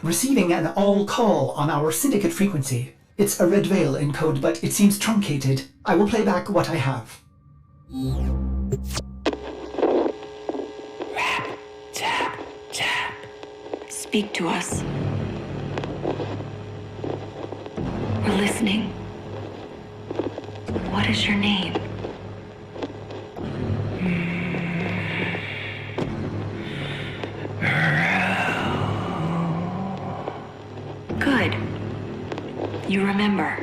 Receiving an all call on our syndicate frequency. It's a red veil in code, but it seems truncated. I will play back what I have. Rap, tap, tap. Speak to us. We're listening. What is your name? Good. You remember.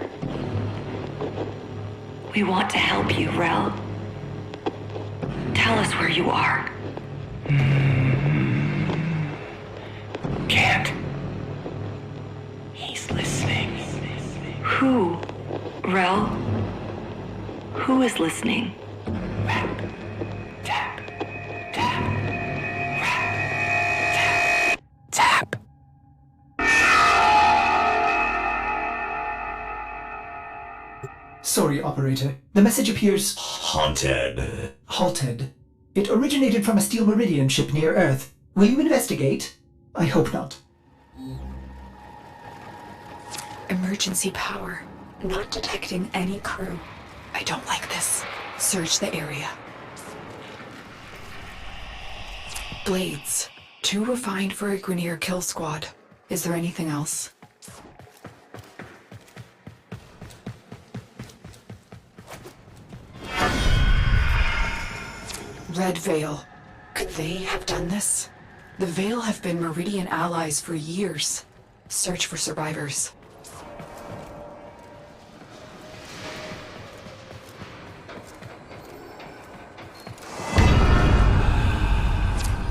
We want to help you, Rel. Tell us where you are. Can't. He's listening. Who? Rel? Who is listening? Rap, tap, tap. Rap, tap, tap. Sorry, operator. The message appears Haunted. halted. It originated from a Steel Meridian ship near Earth. Will you investigate? I hope not. Emergency power. Not detecting any crew. I don't like this. Search the area. Blades. Too refined for a Grineer kill squad. Is there anything else? Red Veil. Could they have done this? The Veil have been Meridian allies for years. Search for survivors.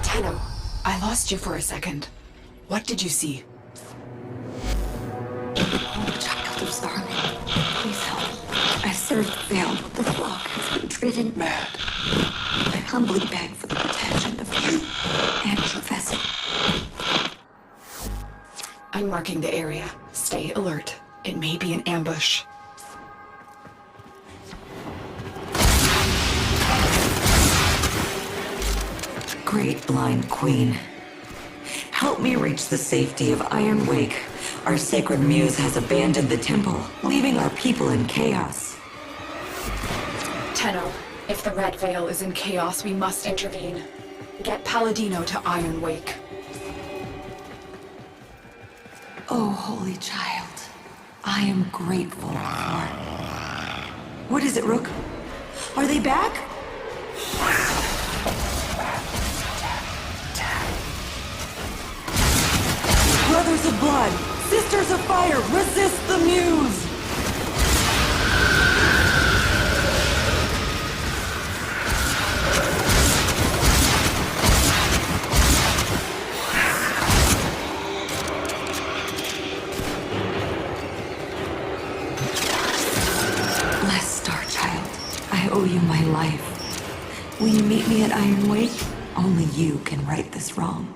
Tenno, I lost you for a second. What did you see? Oh, child of Zarman, please help. I served the Veil, but the flock has been driven mad. I humbly beg for the protection of you and your vessel. I'm marking the area. Stay alert. It may be an ambush. Great Blind Queen, help me reach the safety of Iron Wake. Our sacred muse has abandoned the temple, leaving our people in chaos. Tenno, if the Red Veil is in chaos, we must intervene. Get Palladino to Iron Wake. Oh, holy child, I am grateful for... What is it, Rook? Are they back? Brothers of blood, sisters of fire, resist the muse! Blessed Star Child, I owe you my life. Will you meet me at Iron Wake? Only you can right this wrong.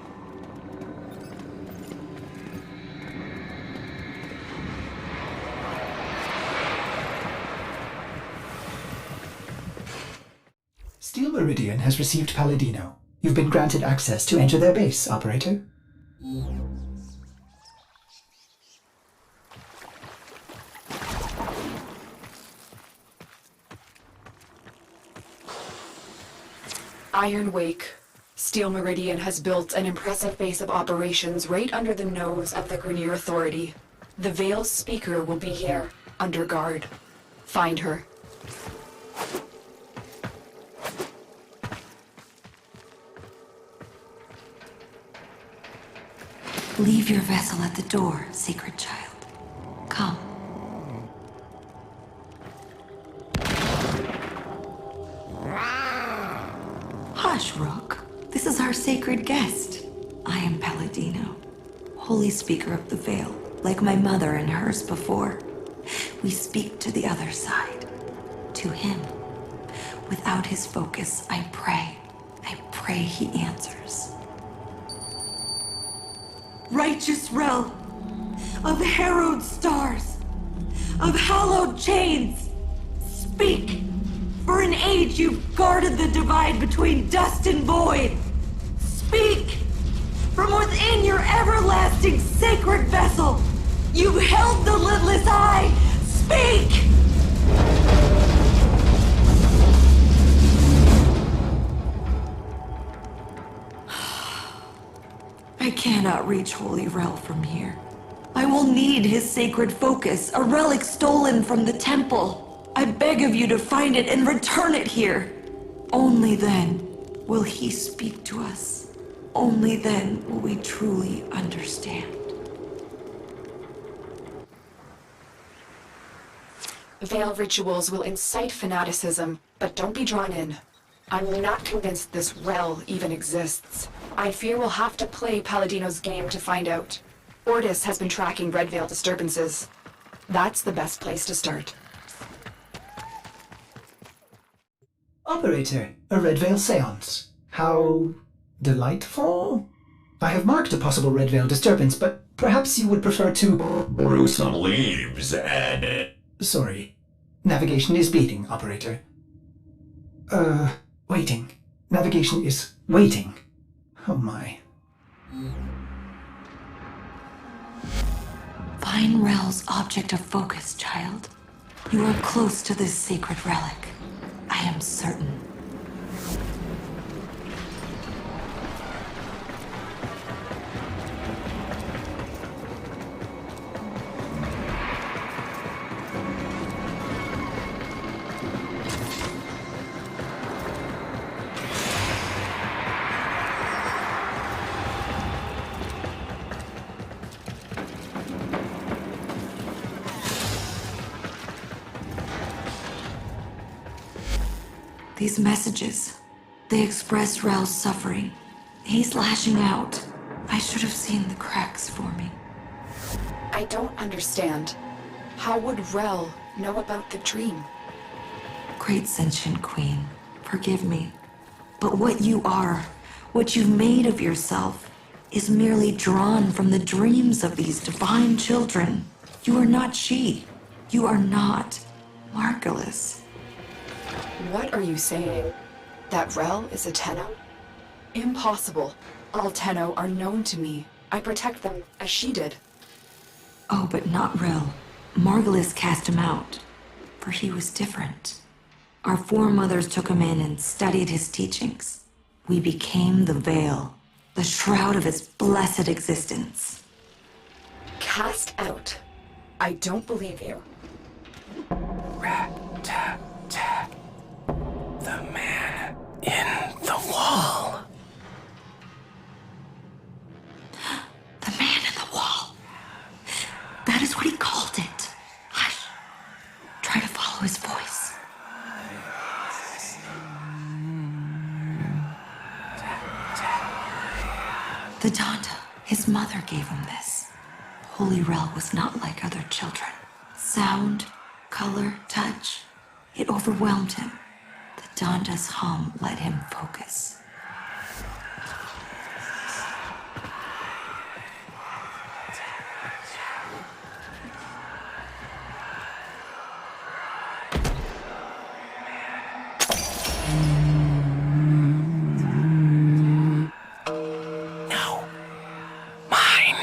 Steel Meridian has received Palladino. You've been granted access to enter their base, operator. Iron Wake. Steel Meridian has built an impressive base of operations right under the nose of the Grineer Authority. The Veil's speaker will be here, under guard. Find her. Leave your vessel at the door, sacred child. Come. Hush, Rook. This is our sacred guest. I am Palladino, holy speaker of the Veil, like my mother and hers before. We speak to the other side, to him. Without his focus, I pray he answers. Righteous Rel, of harrowed stars, of hallowed chains, speak! For an age you've guarded the divide between dust and void. Speak! From within your everlasting sacred You've held the lidless eye! Speak! I cannot reach Holy Rel from here. I will need his sacred focus, a relic stolen from the temple. I beg of you to find it and return it here. Only then will he speak to us. Only then will we truly understand. Veil rituals will incite fanaticism, but don't be drawn in. I'm not convinced this Rel even exists. I fear we'll have to play Palladino's game to find out. Ordis has been tracking Red Veil disturbances. That's the best place to start. Operator, a Red Veil seance. How delightful. I have marked a possible Red Veil disturbance, but perhaps you would prefer to brew some leaves and... Sorry. Navigation is beating, operator. Waiting. Navigation is waiting. Oh my. Find Rel's object of focus, child. You are close to this sacred relic. I am certain. These messages, they express Rel's suffering. He's lashing out. I should have seen the cracks forming. I don't understand. How would Rel know about the dream? Great sentient queen, forgive me. But what you are, what you've made of yourself, is merely drawn from the dreams of these divine children. You are not she. You are not Margulis. What are you saying? That Rel is a Tenno? Impossible. All Tenno are known to me. I protect them, as she did. Oh, but not Rel. Margulis cast him out, for he was different. Our foremothers took him in and studied his teachings. We became the Veil, the shroud of his blessed existence. Cast out? I don't believe you. Rat-tat-tat. The man in the wall. The man in the wall. That is what he called it. Hush. Try to follow his voice. The Donda, his mother gave him this. Holy Rel was not like other children. Sound, color, touch, it overwhelmed him. The Donda's hum let him focus. No. Mine.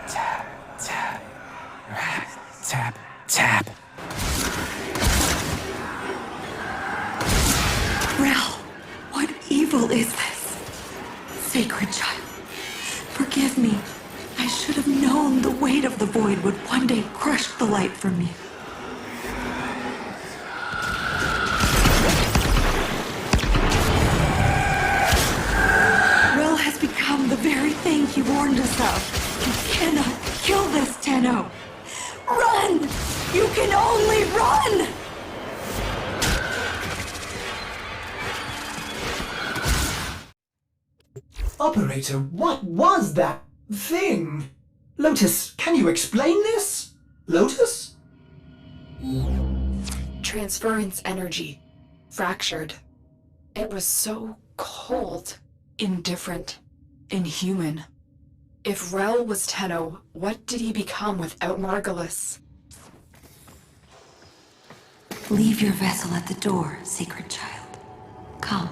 Tap, tap, tap. Rel, what evil is this? Sacred child, forgive me. I should have known the weight of the void would one day crush the light from you. Rel has become the very thing he warned us of. You cannot kill this Tenno. Run! You can only run! Operator, what was that thing? Lotus, can you explain this? Lotus? Transference energy. Fractured. It was so cold. Indifferent. Inhuman. If Rel was Tenno, what did he become without Margulis? Leave your vessel at the door, sacred child. Come.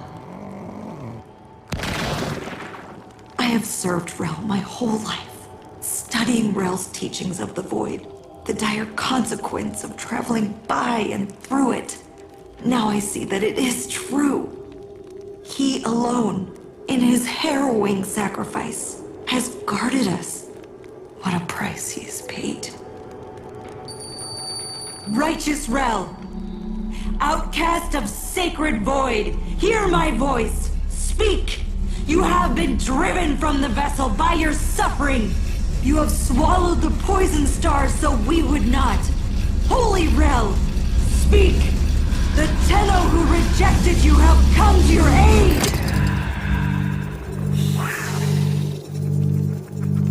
I have served Rel my whole life, studying Rel's teachings of the void, the dire consequence of traveling by and through it. Now I see that it is true. He alone, in his harrowing sacrifice, has guarded us. What a price he has paid. Righteous Rel, outcast of sacred void, hear my voice. Speak! You have been driven from the vessel by your suffering. You have swallowed the poison stars so we would not. Holy Rel, speak! The Tenno who rejected you have come to your aid!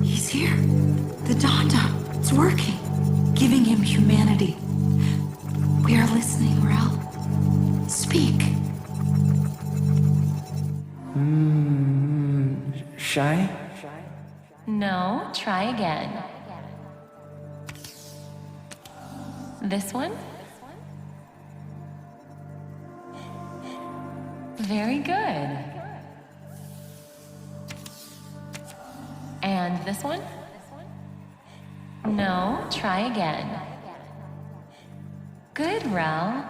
He's here. The Donda. It's working. Giving him humanity. We are listening, Rel. Speak. Shy? No, try again. This one? Very good. And this one? No, try again. Good, Rel.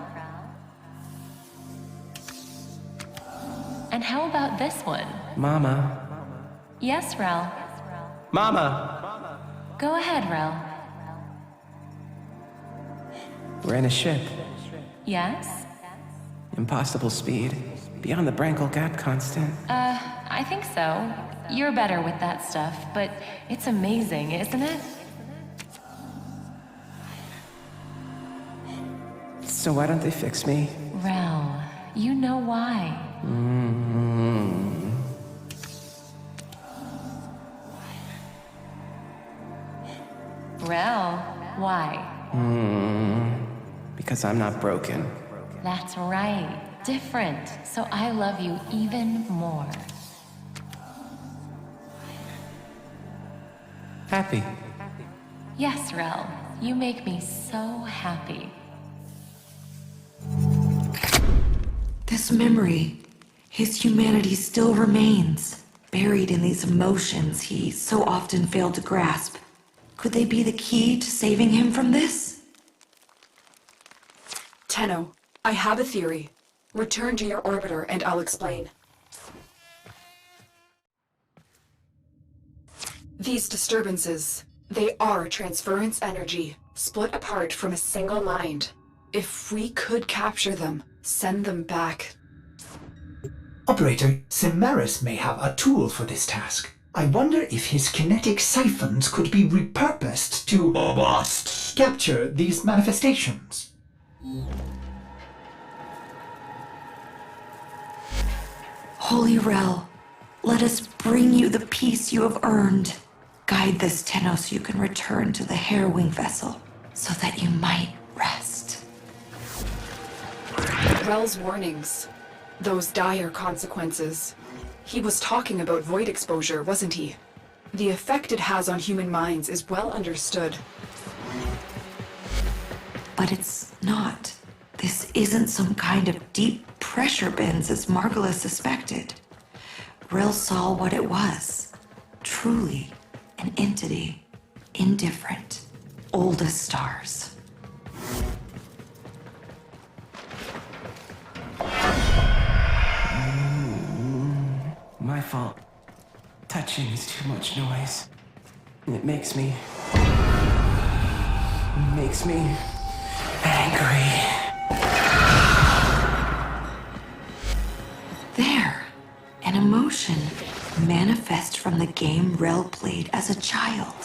And how about this one? Mama. Yes, Rel. Mama! Go ahead, Rel. We're in a ship. Yes? Impossible speed. Beyond the Brankel gap constant. I think so. You're better with that stuff, but it's amazing, isn't it? So why don't they fix me? Rel, you know why. Rel, why? Because I'm not broken. That's right. Different. So I love you even more. Happy. Yes, Rel. You make me so happy. This memory, his humanity still remains, buried in these emotions he so often failed to grasp. Could they be the key to saving him from this? Tenno, I have a theory. Return to your orbiter and I'll explain. These disturbances, they are transference energy, split apart from a single mind. If we could capture them, send them back. Operator, Cimaris may have a tool for this task. I wonder if his kinetic siphons could be repurposed to capture these manifestations. Holy Rel, let us bring you the peace you have earned. Guide this Tenno so you can return to the harrowing vessel, so that you might rest. Rel's warnings. Those dire consequences. He was talking about void exposure, wasn't he? The effect it has on human minds is well understood. But it's not. This isn't some kind of deep pressure bends as Margolis suspected. Rel saw what it was. Truly an entity. Indifferent. Old as stars. My fault. Touching is too much noise. And it makes me angry. There. An emotion manifest from the game Rel played as a child.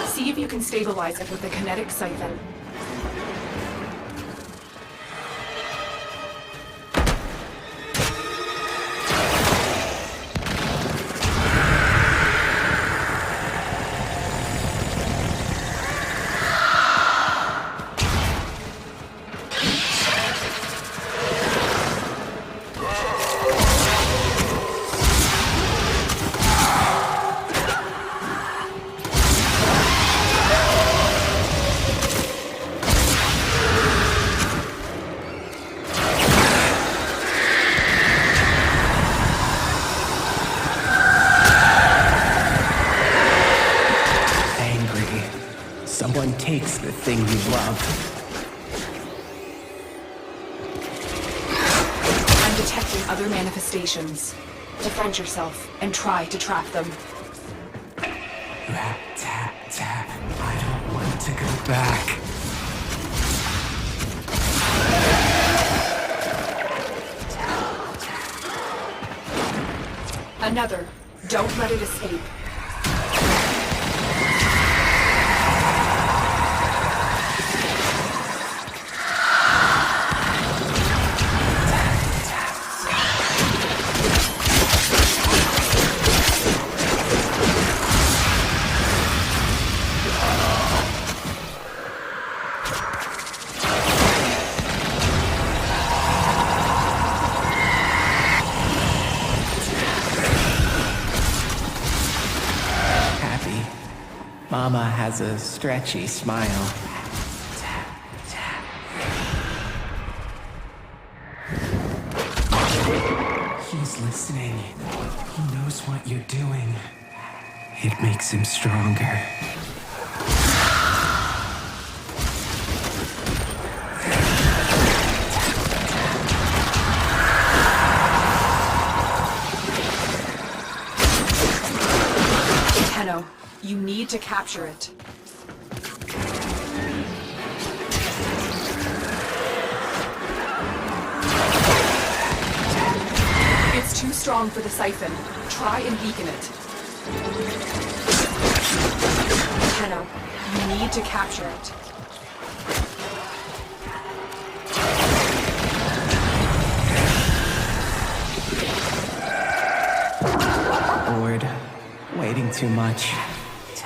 See if you can stabilize it with the kinetic siphon. takes the thing you love. I'm detecting other manifestations. Defend yourself and try to trap them. Rap, tap, tap. I don't want to go back. Another. Don't let it escape. Mama has a stretchy smile. He's listening. He knows what you're doing. It makes him stronger. Tenno, you need to capture it. It's too strong for the siphon. Try and weaken it. Tenno, you need to capture it. Bored. Waiting too much.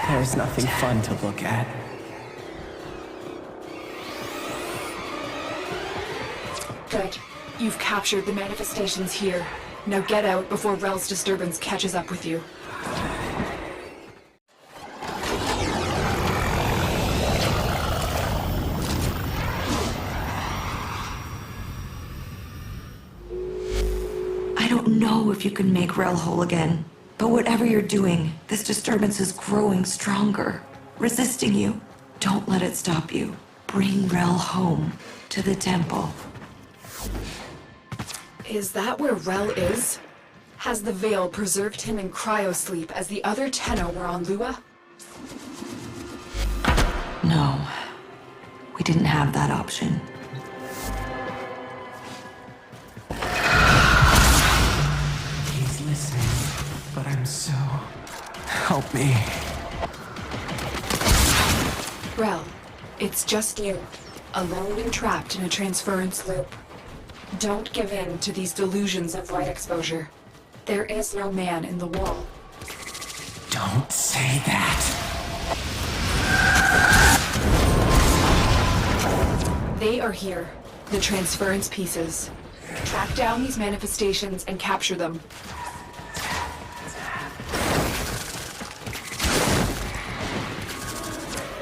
There's nothing fun to look at. Good. You've captured the manifestations here. Now get out before Rel's disturbance catches up with you. I don't know if you can make Rel whole again. But whatever you're doing, this disturbance is growing stronger, resisting you. Don't let it stop you. Bring Rel home to the temple. Is that where Rel is? Has the Veil preserved him in cryosleep as the other Tenno were on Lua? No, we didn't have that option. He's listening, but I'm so... Help me. Rel, it's just you, alone and trapped in a transference loop. Don't give in to these delusions of light exposure. There is no man in the wall. Don't say that. They are here, the transference pieces. Track down these manifestations and capture them.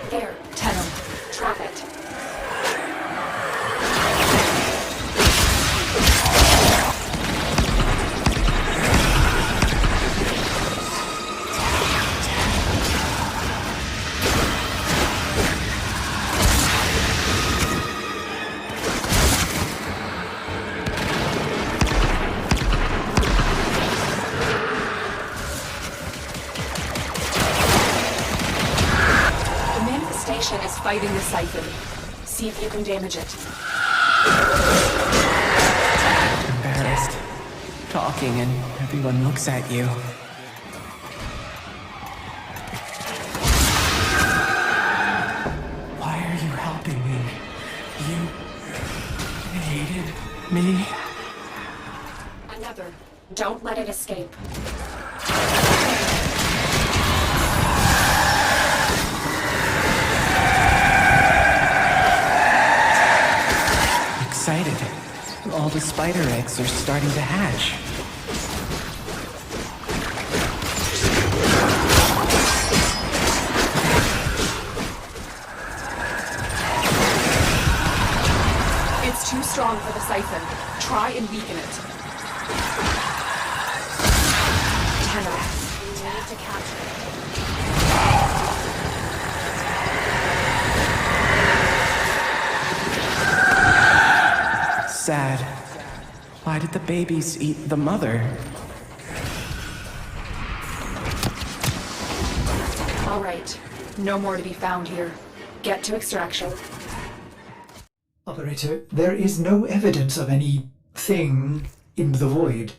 There, Tenno. Trap it. Is fighting the siphon. See if you can damage it. Embarrassed. Talking and everyone looks at you. Why are you helping me? You hated me? Another. Don't let it escape. Excited. All the spider eggs are starting to hatch. It's too strong for the siphon. Try and weaken it. Tenno, you need to capture it. sad. Why did the babies eat the mother? All right. No more to be found here. Get to extraction. Operator, there is no evidence of any thing in the void.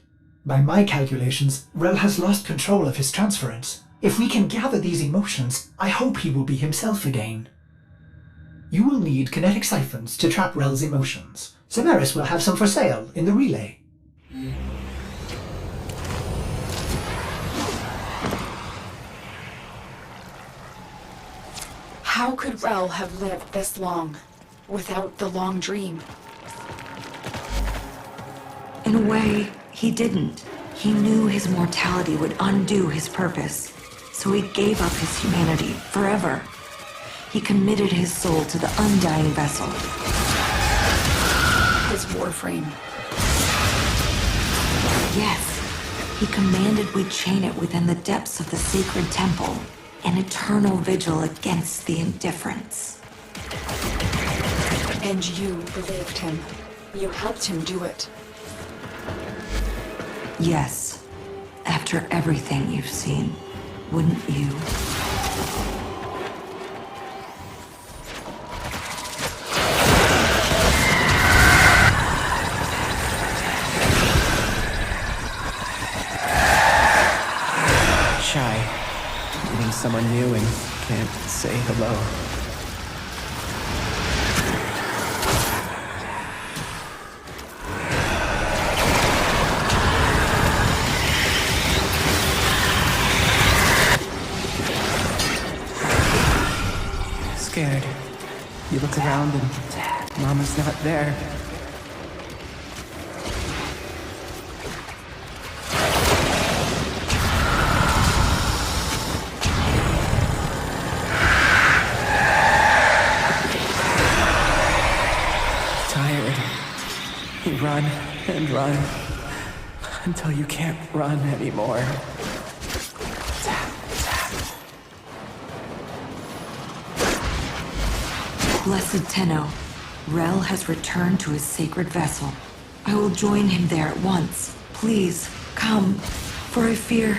By my calculations, Rel has lost control of his transference. If we can gather these emotions, I hope he will be himself again. You will need kinetic siphons to trap Rel's emotions. Samaris will have some for sale in the relay. How could Rel have lived this long without the long dream? In a way, he didn't. He knew his mortality would undo his purpose, so he gave up his humanity forever. He committed his soul to the undying vessel. His Warframe. Yes, he commanded we chain it within the depths of the sacred temple, an eternal vigil against the indifference. And you believed him. You helped him do it. Yes, after everything you've seen, wouldn't you? Shy. Meeting someone new and can't say hello. Scared. You look around and Mama's not there. Tired. You run and run until you can't run anymore. Blessed Tenno, Rel has returned to his sacred vessel. I will join him there at once. Please, come, for I fear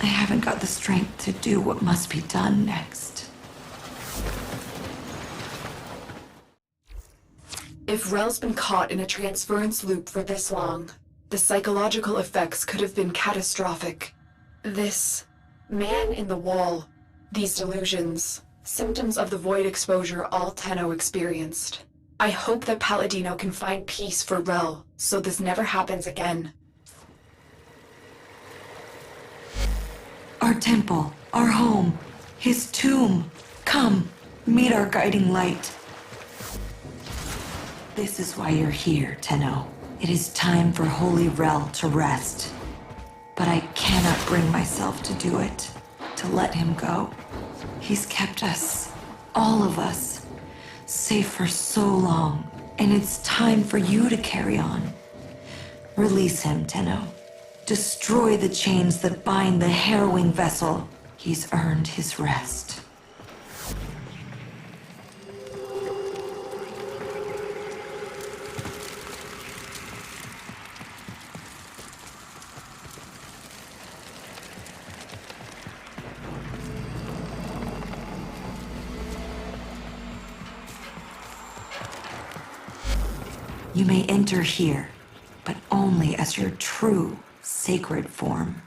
I haven't got the strength to do what must be done next. If Rel's been caught in a transference loop for this long, the psychological effects could have been catastrophic. This man in the wall, these delusions, symptoms of the void exposure all Tenno experienced. I hope that Palladino can find peace for Rel, so this never happens again. Our temple, our home, his tomb. Come, meet our guiding light. This is why you're here, Tenno. It is time for Holy Rel to rest. But I cannot bring myself to do it, to let him go. He's kept us, all of us, safe for so long, and it's time for you to carry on. Release him, Tenno. Destroy the chains that bind the harrowing vessel. He's earned his rest. You may enter here, but only as your true, sacred form.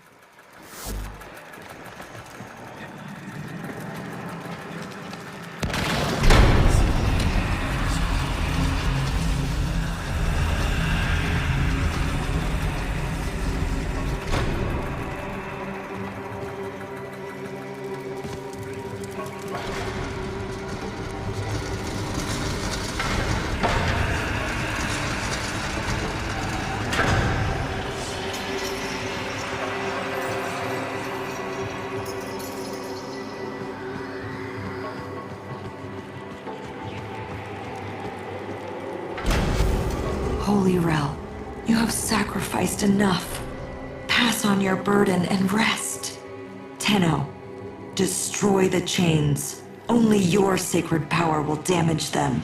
Holy Rel, you have sacrificed enough. Pass on your burden and rest. Tenno, destroy the chains. Only your sacred power will damage them.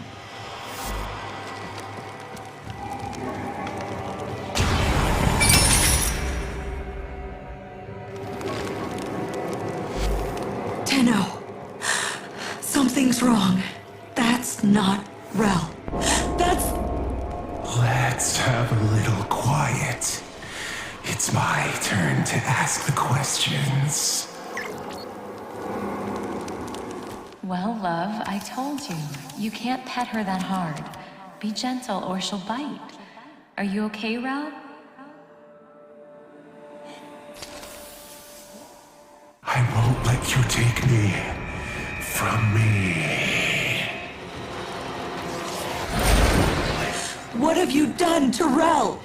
Tenno, something's wrong. That's not Rel. That's... Let's have a little quiet. It's my turn to ask the questions. Well, love, I told you. You can't pet her that hard. Be gentle or she'll bite. Are you okay, Rel? I won't let you take me from me. What have you done to Rel?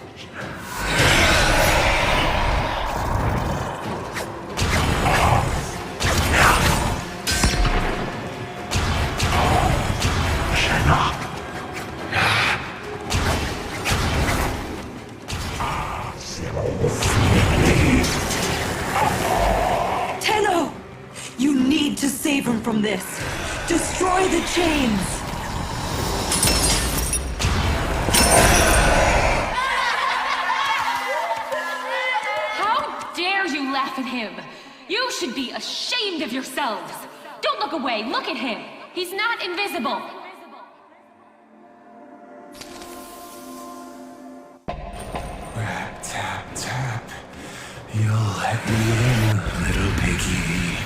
Tenno! You need to save him from this. Destroy the chains. How dare you laugh at him? You should be ashamed of yourselves. Don't look away. Look at him. He's not invisible. Rap, tap, tap. You'll let me in, little piggy.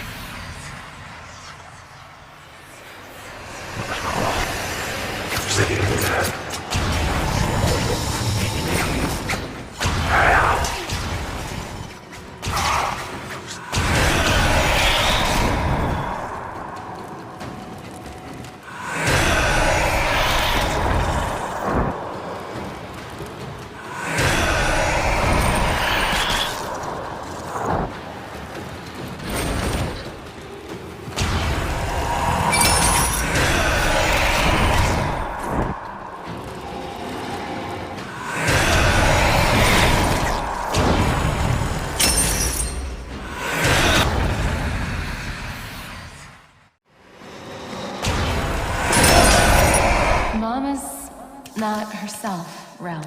Mama's not herself, Rel.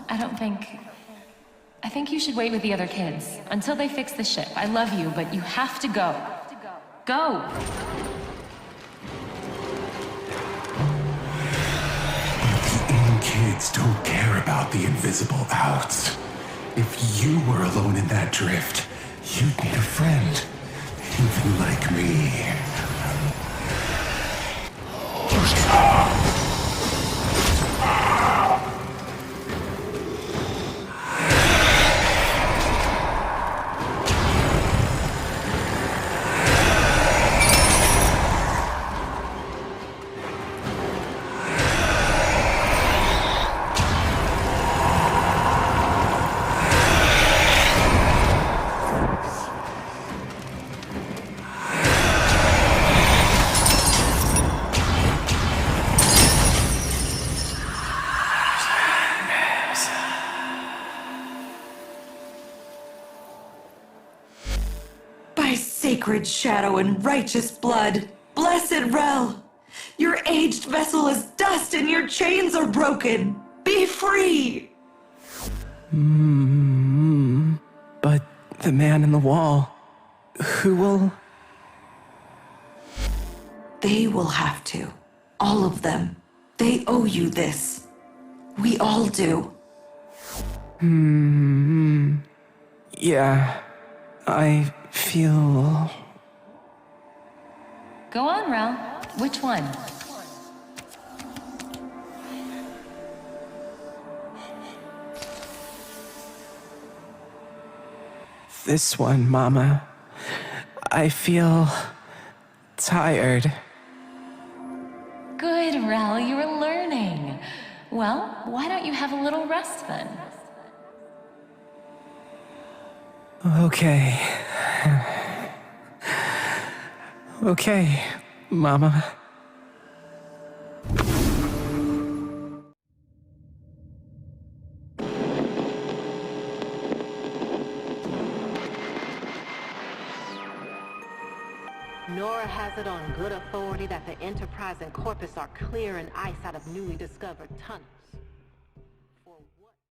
I think you should wait with the other kids until they fix the ship. I love you, but you have to go. Go! The in kids don't care about the invisible outs. If you were alone in that drift, you'd need a friend. Even like me. Sacred shadow and righteous blood, blessed Rel! Your aged vessel is dust and your chains are broken. Be free! But the man in the wall, who will... They will have to. All of them. They owe you this. We all do. Yeah, I feel... Go on, Rel. Which one? This one, Mama. I feel... tired. Good, Rel. You were learning. Well, why don't you have a little rest then? Okay. Okay, Mama. Nora has it on good authority that the Enterprise and Corpus are clearing ice out of newly discovered tunnels.